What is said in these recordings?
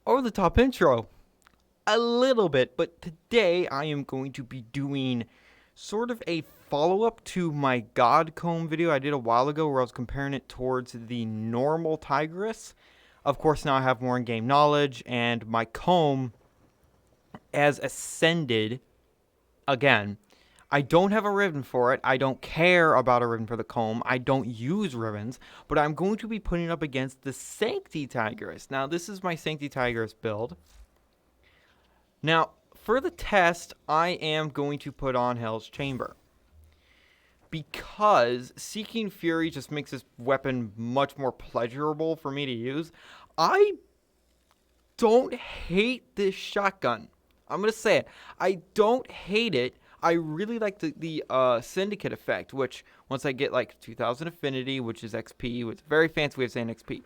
over the top intro a little bit, but today I am going to be doing sort of a follow-up to my God Comb video I did a while ago where I was comparing it towards the normal Tigris. Of course, now I have more in-game knowledge, and my comb has ascended again. I don't have a riven for it. I don't care about a riven for the comb. I don't use rivens, but I'm going to be putting it up against the Sacnti Tigris. Now, this is my Sacnti Tigris build. Now, for the test, I am going to put on Hell's Chamber, because Seeking Fury just makes this weapon much more pleasurable for me to use. I don't hate this shotgun. I'm going to say it. I don't hate it. I really like the Syndicate effect, which once I get like 2000 affinity, which is XP, it's a very fancy way of saying XP.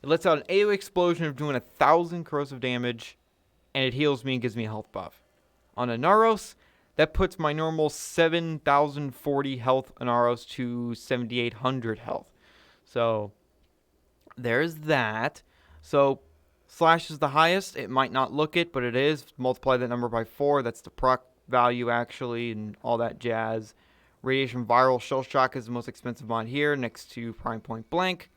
It lets out an AoE explosion of doing 1000 corrosive damage, and it heals me and gives me a health buff. On Anaros, that puts my normal 7040 health Anaros to 7800 health. So there's that. So slash is the highest. It might not look it, but it is. Multiply that number by 4. That's the proc value actually, and all that jazz. Radiation Viral Shell Shock is the most expensive mod here, next to Prime Point Blank.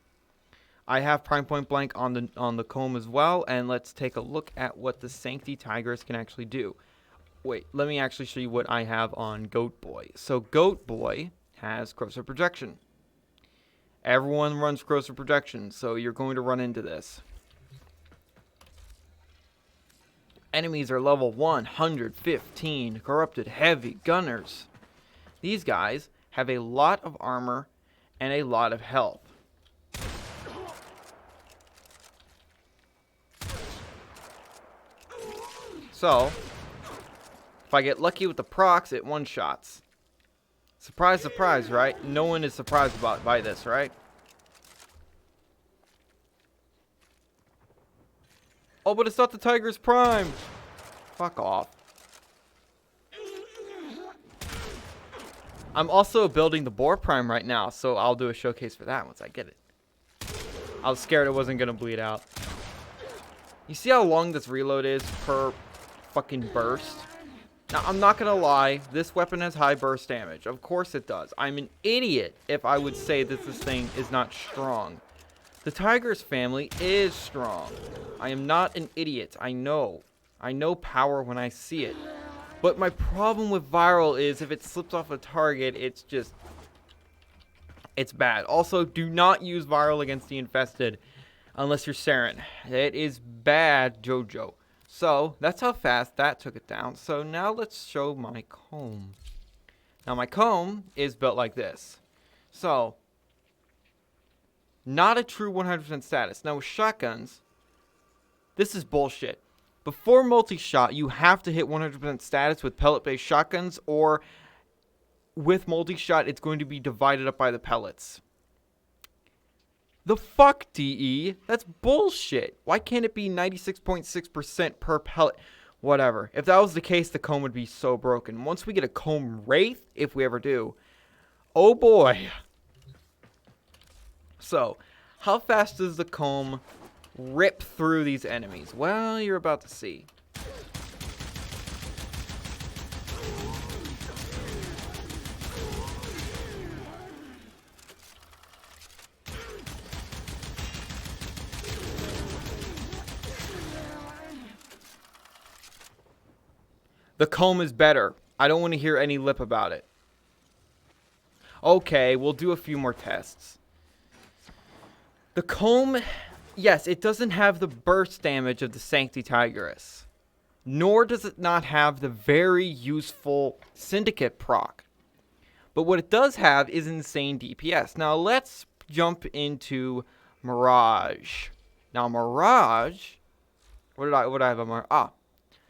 I have Prime Point Blank on the comb as well, and let's take a look at what the Sacnti Tigris can actually do. Wait, let me actually show you what I have on Goat Boy. So Goat Boy has corrosive projection. Everyone runs corrosive projection, so you're going to run into this. Enemies are level 115, corrupted heavy gunners. These guys have a lot of armor and a lot of health. So, if I get lucky with the procs, it one-shots. Surprise, surprise, right? No one is surprised by this, right? Oh, but it's not the Tigris Prime. Fuck off. I'm also building the Boar Prime right now, so I'll do a showcase for that once I get it. I was scared it wasn't gonna bleed out. You see how long this reload is per fucking burst? Now, I'm not gonna lie, this weapon has high burst damage. Of course it does. I'm an idiot if I would say that this thing is not strong. The Tigris family is strong. I am not an idiot. I know. I know power when I see it. But my problem with Viral is if it slips off a target, it's bad. Also, do not use Viral against the Infested unless you're Saren. It is bad, Jojo. So, that's how fast that took it down. So, now let's show my comb. Now, my comb is built like this. So, not a true 100% status. Now, with shotguns, this is bullshit. Before multi-shot, you have to hit 100% status with pellet-based shotguns, or with multi-shot, it's going to be divided up by the pellets. The fuck, DE? That's bullshit. Why can't it be 96.6% per pellet? Whatever. If that was the case, the comb would be so broken. Once we get a comb wraith, if we ever do, oh boy. So, how fast does the comb rip through these enemies? Well, you're about to see. The comb is better. I don't want to hear any lip about it. Okay, we'll do a few more tests. The comb, yes, it doesn't have the burst damage of the Sacnti Tigris. Nor does it not have the very useful Syndicate proc. But what it does have is insane DPS. Now let's jump into Mirage. Now Mirage, what did I have on Mirage?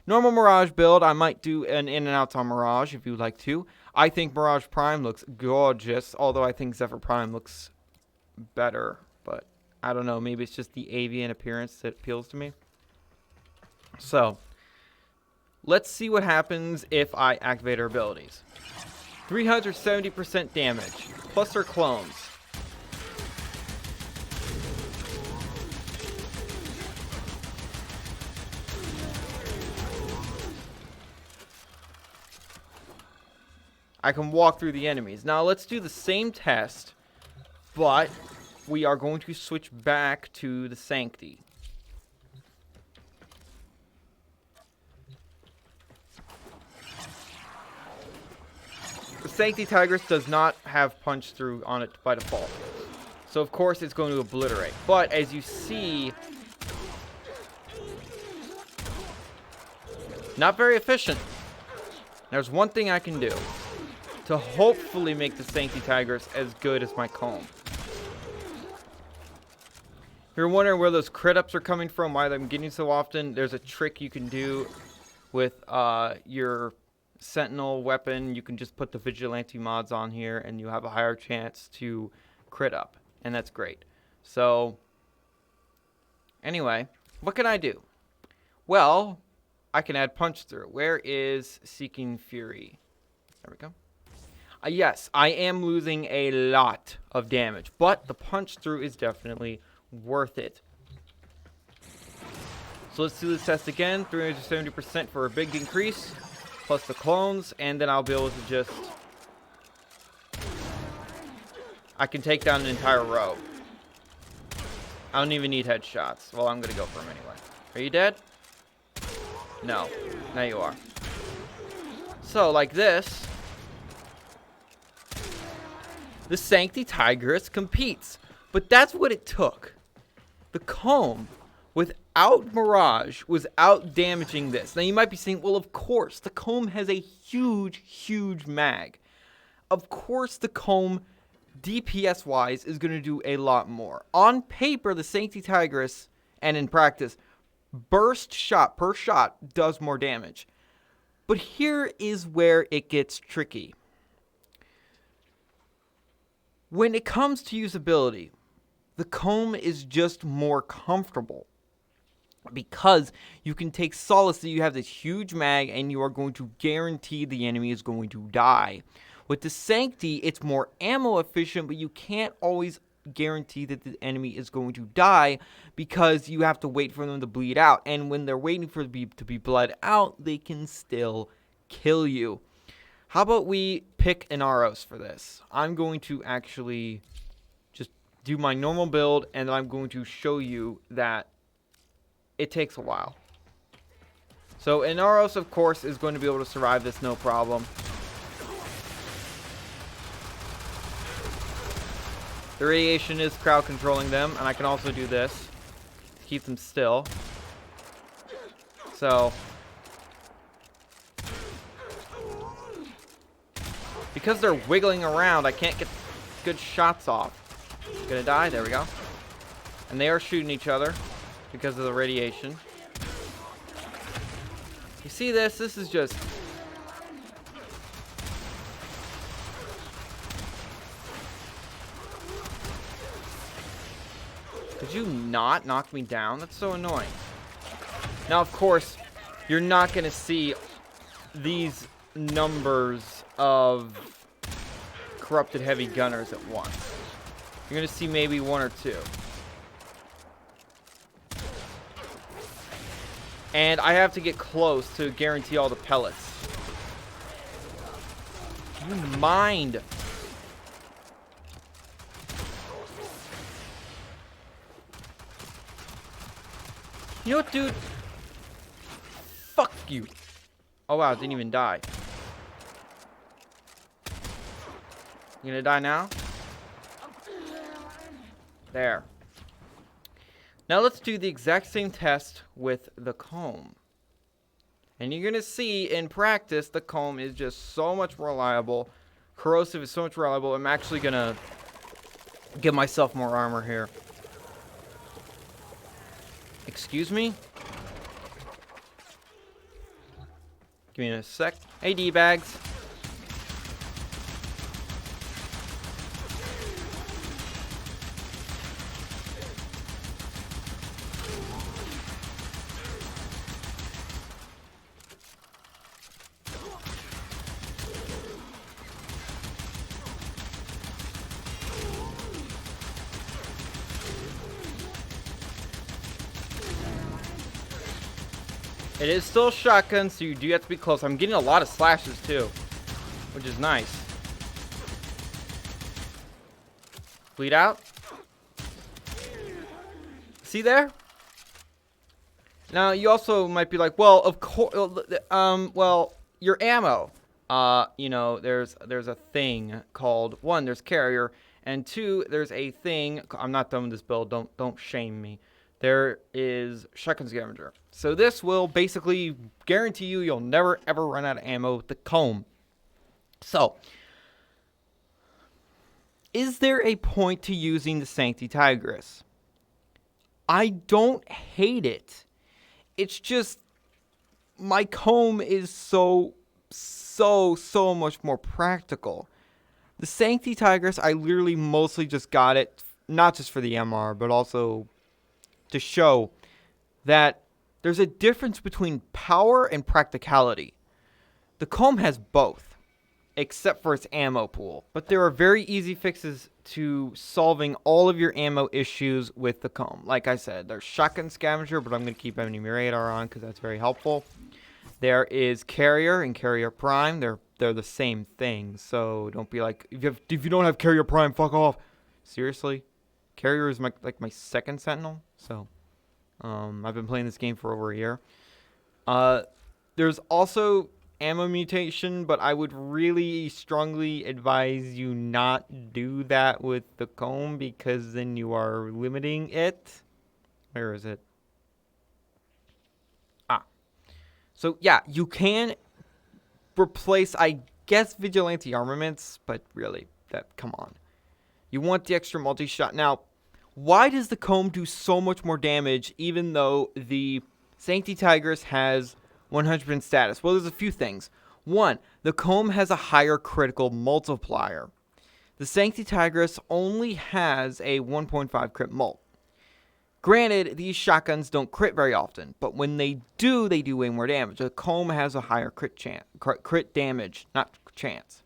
Normal Mirage build. I might do an in and outs on Mirage if you'd like to. I think Mirage Prime looks gorgeous, although I think Zephyr Prime looks better. But I don't know, maybe it's just the avian appearance that appeals to me. So, let's see what happens if I activate her abilities. 370% damage, plus her clones. I can walk through the enemies. Now let's do the same test, but we are going to switch back to the Sacnti. The Sacnti Tigris does not have punch through on it by default. So of course it's going to obliterate. But as you see, not very efficient. There's one thing I can do to hopefully make the Sacnti Tigris as good as my Kohm. If you're wondering where those crit ups are coming from, why I'm getting so often, there's a trick you can do with your Sentinel weapon. You can just put the Vigilante mods on here and you have a higher chance to crit up. And that's great. So, anyway, what can I do? Well, I can add punch through. Where is Seeking Fury? There we go. Yes, I am losing a lot of damage, but the punch through is definitely worth it. So let's do this test again. 370% for a big increase, plus the clones, and then I'll be able to just... I can take down an entire row. I don't even need headshots. Well, I'm going to go for him anyway. Are you dead? No. Now you are. So, like this, the Sacnti Tigris competes. But that's what it took. The Kohm, without Mirage, was out damaging this. Now, you might be saying, well, of course, the Kohm has a huge, huge mag. Of course, the Kohm, DPS-wise, is going to do a lot more. On paper, the Sacnti Tigris, and in practice, burst shot per shot does more damage. But here is where it gets tricky. When it comes to usability, the Kohm is just more comfortable. Because you can take solace that you have this huge mag and you are going to guarantee the enemy is going to die. With the Sacnti, it's more ammo efficient, but you can't always guarantee that the enemy is going to die because you have to wait for them to bleed out. And when they're waiting for it to be bled out, they can still kill you. How about we pick an Aros for this? I'm going to actually just do my normal build, and I'm going to show you that it takes a while. So an Aros, of course, is going to be able to survive this no problem. The radiation is crowd controlling them, and I can also do this to keep them still. So, because they're wiggling around, I can't get good shots off. Gonna die, there we go. And they are shooting each other because of the radiation. You see this? This is just... Did you not knock me down? That's so annoying. Now, of course, you're not going to see these numbers of corrupted heavy gunners at once. You're going to see maybe one or two. And I have to get close to guarantee all the pellets. You mind? You know what, dude? Fuck you. Oh, wow, it didn't even die. You gonna die now? There. Now let's do the exact same test with the Kohm. And you're gonna see in practice the Kohm is just so much more reliable. Corrosive is so much more reliable. I'm actually gonna give myself more armor here. Excuse me? Give me a sec. Hey, D-bags. It is still a shotgun, so you do have to be close. I'm getting a lot of slashes, too. which is nice. Bleed out. See there? Now, you also might be like, well, of course, well, your ammo. You know, there's a thing called, one, there's carrier, and two, there's a thing, I'm not done with this build, don't shame me. There is shotgun scavenger. So this will basically guarantee you'll never ever run out of ammo with the Kohm. So, is there a point to using the Sacnti Tigris? I don't hate it. It's just my Kohm is so much more practical. The Sacnti Tigris, I literally mostly just got it, not just for the MR, but also to show that there's a difference between power and practicality. The Kohm has both, except for its ammo pool. But there are very easy fixes to solving all of your ammo issues with the Kohm. Like I said, there's shotgun scavenger, but I'm going to keep enemy radar on because that's very helpful. There is carrier and carrier prime. They're the same thing, so don't be like, if you don't have carrier prime, fuck off. Seriously, carrier is my second sentinel. So, I've been playing this game for over a year. There's also ammo mutation, but I would really strongly advise you not do that with the Kohm because then you are limiting it. Where is it? So, yeah, you can replace, I guess, vigilante armaments, but really, come on. You want the extra multi-shot. Now, why does the Kohm do so much more damage even though the Sacnti Tigris has 100% status? Well, there's a few things. One, the Kohm has a higher critical multiplier. The Sacnti Tigris only has a 1.5 crit mult. Granted, these shotguns don't crit very often, but when they do way more damage. The Kohm has a higher crit damage, not chance.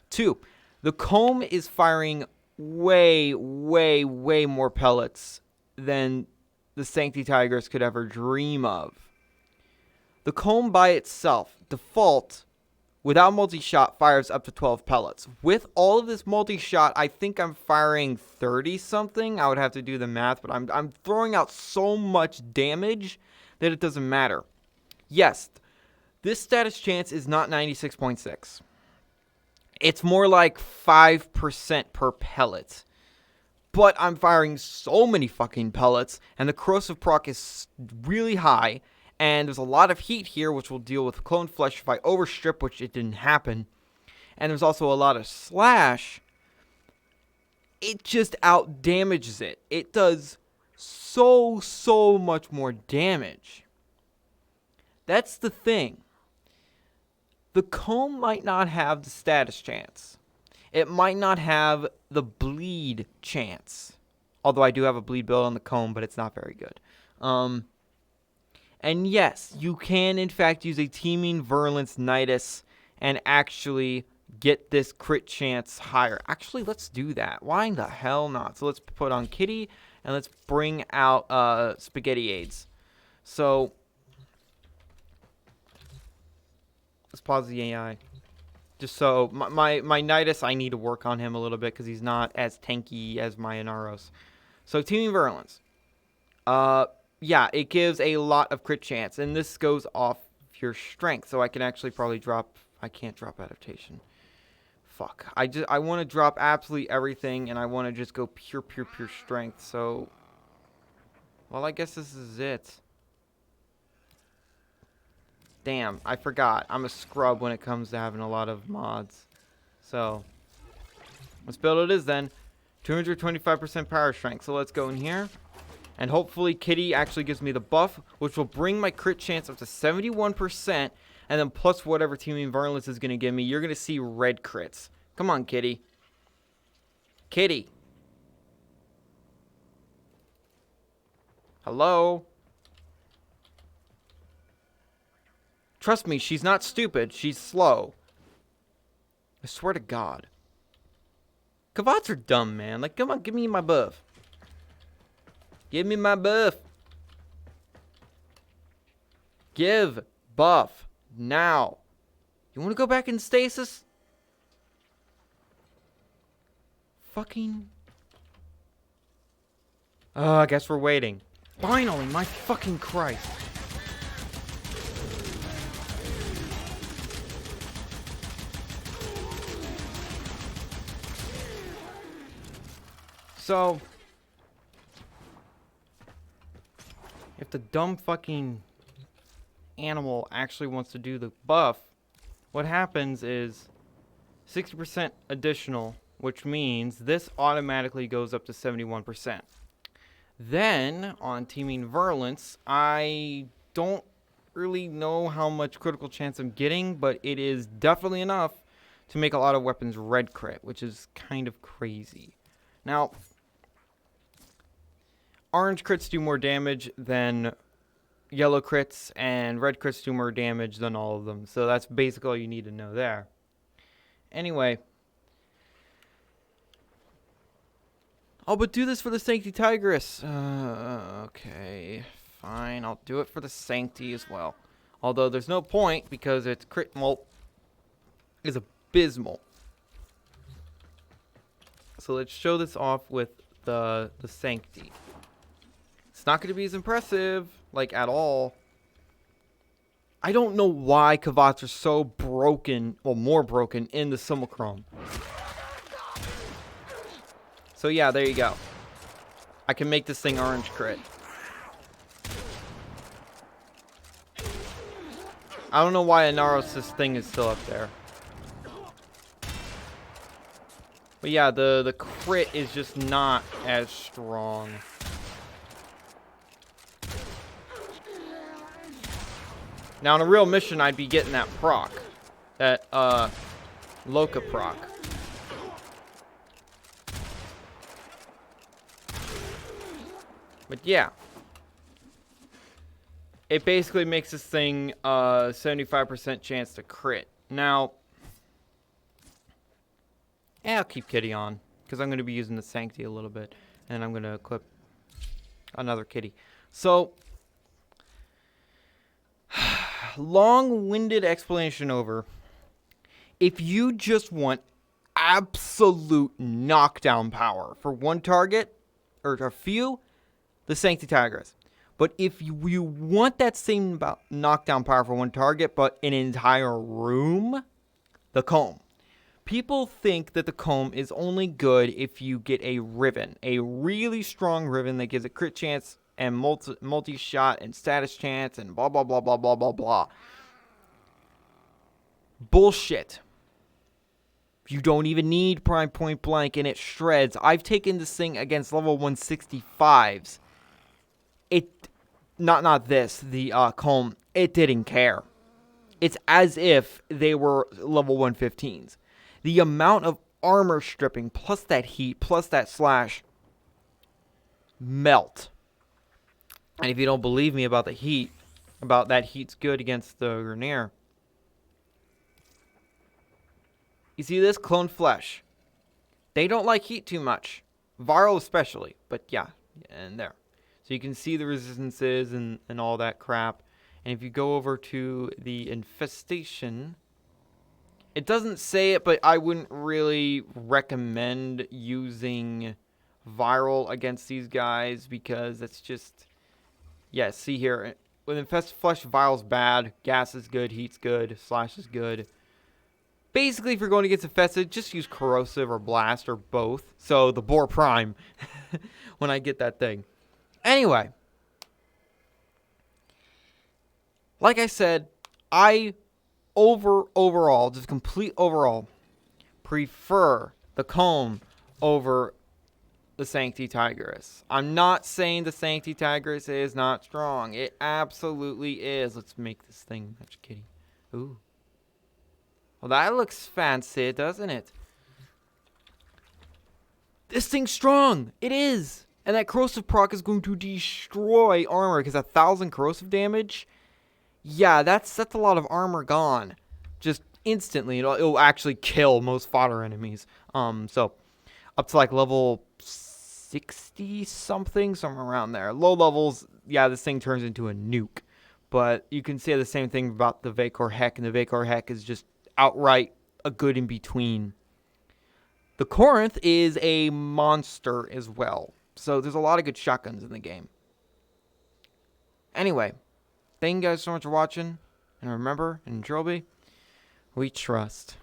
Two, the Kohm is firing way more pellets than the Sacnti Tigris could ever dream of. The Kohm by itself, default, without multi-shot, fires up to 12 pellets. With all of this multi-shot, I think I'm firing 30-something. I would have to do the math, but I'm throwing out so much damage that it doesn't matter. Yes, this status chance is not 96.6. It's more like 5% per pellet. But I'm firing so many fucking pellets, and the corrosive proc is really high, and there's a lot of heat here, which will deal with clone flesh if I overstrip, which it didn't happen. And there's also a lot of slash. It just out-damages it. It does so much more damage. That's the thing. The Kohm might not have the status chance. It might not have the bleed chance. Although I do have a bleed build on the Kohm, but it's not very good. And yes, you can in fact use a teaming Virulence Nidus and actually get this crit chance higher. Actually, let's do that. Why the hell not? So let's put on Kitty and let's bring out Spaghetti Aids. So let's pause the AI. Just so my Nidus, I need to work on him a little bit because he's not as tanky as my Inaros. So teaming Virulence. Yeah, it gives a lot of crit chance, and this goes off your strength, so I can actually probably drop. I can't drop adaptation. Fuck. I want to drop absolutely everything, and I want to just go pure strength. So, well, I guess this is it. Damn, I forgot. I'm a scrub when it comes to having a lot of mods. So, let's build it is then. 225% power strength. So let's go in here. And hopefully Kitty actually gives me the buff, which will bring my crit chance up to 71%. And then plus whatever teaming Virulence is going to give me, you're going to see red crits. Come on, Kitty. Kitty. Hello? Trust me, she's not stupid. She's slow. I swear to God. Kavats are dumb, man. Like, come on, give me my buff. Give me my buff. Give buff now. You want to go back in stasis? fucking... I guess we're waiting. Finally, my fucking Christ. So, if the dumb fucking animal actually wants to do the buff, what happens is 60% additional, which means this automatically goes up to 71%. Then, on Teaming Virulence, I don't really know how much critical chance I'm getting, but it is definitely enough to make a lot of weapons red crit, which is kind of crazy. Now, orange crits do more damage than yellow crits, and red crits do more damage than all of them. So that's basically all you need to know there. Anyway. Oh, but do this for the Sacnti Tigris. Okay, fine. I'll do it for the Sacnti as well. Although there's no point because its crit mult is abysmal. So let's show this off with the Sacnti. It's not going to be as impressive, like, at all. I don't know why Kavats are so broken, well, more broken in the Simulacrum. So yeah, there you go. I can make this thing orange crit. I don't know why Inaros' thing is still up there. But yeah, the crit is just not as strong. Now, in a real mission, I'd be getting that proc. That, Loka proc. But yeah. It basically makes this thing, 75% chance to crit. Now, yeah, I'll keep Kitty on. Because I'm going to be using the Sacnti a little bit. And I'm going to equip another Kitty. So, long-winded explanation over. If you just want absolute knockdown power for one target, or a few, the Sacnti Tigris. But if you want that same knockdown power for one target, but an entire room, the Kohm. People think that the Kohm is only good if you get a riven, a really strong riven that gives a crit chance and multi-shot and status chance and blah, blah, blah, blah, blah, blah, blah. Bullshit. You don't even need prime point blank and it shreds. I've taken this thing against level 165s. Not this, the Kohm. It didn't care. It's as if they were level 115s. The amount of armor stripping, plus that heat, plus that slash, melt. And if you don't believe me about the heat, about that heat's good against the Grineer. You see this? Clone flesh. They don't like heat too much. Viral especially. But yeah, and there. So you can see the resistances and all that crap. And if you go over to the infestation, it doesn't say it, but I wouldn't really recommend using viral against these guys because it's just, yeah, see here. With infested flesh, viral's bad. Gas is good. Heat's good. Slash is good. Basically, if you're going against infested, just use corrosive or blast or both. So the Boar Prime when I get that thing. Anyway, like I said, I overall, just complete overall, prefer the Kohm over the Sacnti Tigris. I'm not saying the Sacnti Tigris is not strong. It absolutely is. Let's make this thing match Kitty. Ooh. Well, that looks fancy, doesn't it? This thing's strong. It is. And that corrosive proc is going to destroy armor because 1,000 corrosive damage. Yeah, that's a lot of armor gone. Just instantly. It'll actually kill most fodder enemies. So up to like level 60 something, somewhere around there. Low levels, yeah, this thing turns into a nuke. But you can say the same thing about the Vacor Heck, and the Vacor Heck is just outright a good in between. The Corinth is a monster as well. So there's a lot of good shotguns in the game. Anyway, thank you guys so much for watching. And remember, in Trilby, we trust.